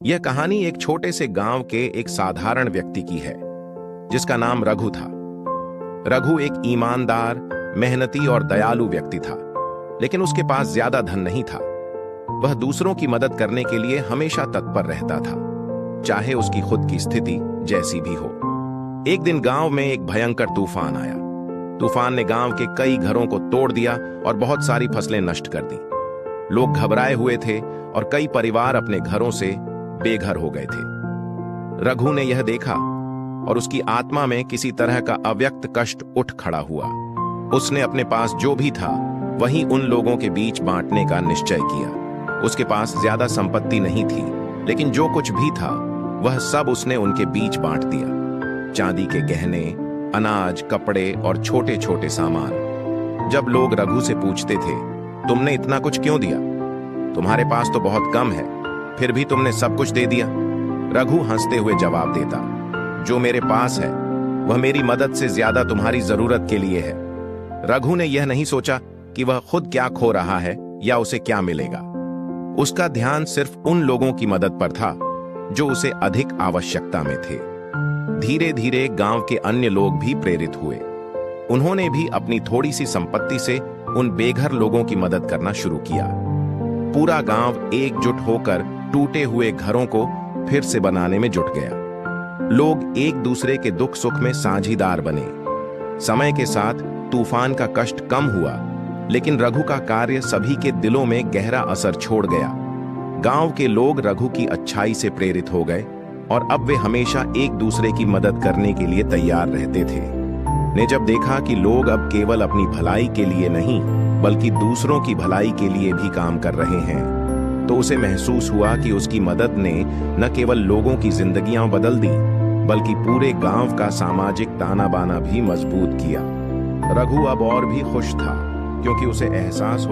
यह कहानी एक छोटे से गांव के एक साधारण व्यक्ति की है जिसका नाम रघु था। रघु एक ईमानदार, मेहनती और दयालु व्यक्ति था, लेकिन उसके पास ज्यादा धन नहीं था। वह दूसरों की मदद करने के लिए हमेशा तत्पर रहता था, चाहे उसकी खुद की स्थिति जैसी भी हो। एक दिन गांव में एक भयंकर तूफान आया। तूफान ने गांव के कई घरों को तोड़ दिया और बहुत सारी फसलें नष्ट कर दी। लोग घबराए हुए थे और कई परिवार अपने घरों से बेघर हो गए थे। रघु ने यह देखा और उसकी आत्मा में किसी तरह का अव्यक्त कष्ट उठ खड़ा हुआ। उसने अपने पास जो भी था वही उन लोगों के बीच बांटने का निश्चय किया। उसके पास ज्यादा संपत्ति नहीं थी, लेकिन जो कुछ भी था वह सब उसने उनके बीच बांट दिया। चांदी के गहने, अनाज, कपड़े और छोटे छोटे सामान। जब लोग रघु से पूछते थे, तुमने इतना कुछ क्यों दिया? तुम्हारे पास तो बहुत कम है, फिर भी तुमने सब कुछ दे दिया। रघु हंसते हुए जवाब देता, जो मेरे पास है वह मेरी मदद से ज्यादा तुम्हारी जरूरत के लिए है। रघु ने यह नहीं सोचा कि वह खुद क्या खो रहा है या उसे क्या मिलेगा। उसका ध्यान सिर्फ उन लोगों की मदद पर था जो उसे अधिक आवश्यकता में थे। धीरे धीरे गांव के अन्य लोग भी प्रेरित हुए। उन्होंने भी अपनी थोड़ी सी संपत्ति से उन बेघर लोगों की मदद करना शुरू किया। पूरा गांव एकजुट होकर टूटे हुए घरों को फिर से बनाने में जुट गया। लोग एक दूसरे के दुख सुख में साझीदार बने। समय के साथ तूफान का कष्ट कम हुआ, लेकिन रघु का कार्य सभी के दिलों में गहरा असर छोड़ गया। गांव के लोग रघु की अच्छाई से प्रेरित हो गए और अब वे हमेशा एक दूसरे की मदद करने के लिए तैयार रहते थे। ने जब देखा कि लोग अब केवल अपनी भलाई के लिए नहीं बल्कि दूसरों की भलाई के लिए भी काम कर रहे हैं, तो उसे महसूस हुआ कि उसकी मदद ने न केवल लोगों की जिंदगियां बदल दी बल्कि पूरे गांव का सामाजिक ताना बाना भी मजबूत किया। रघु अब और भी खुश था, क्योंकि उसे एहसास हो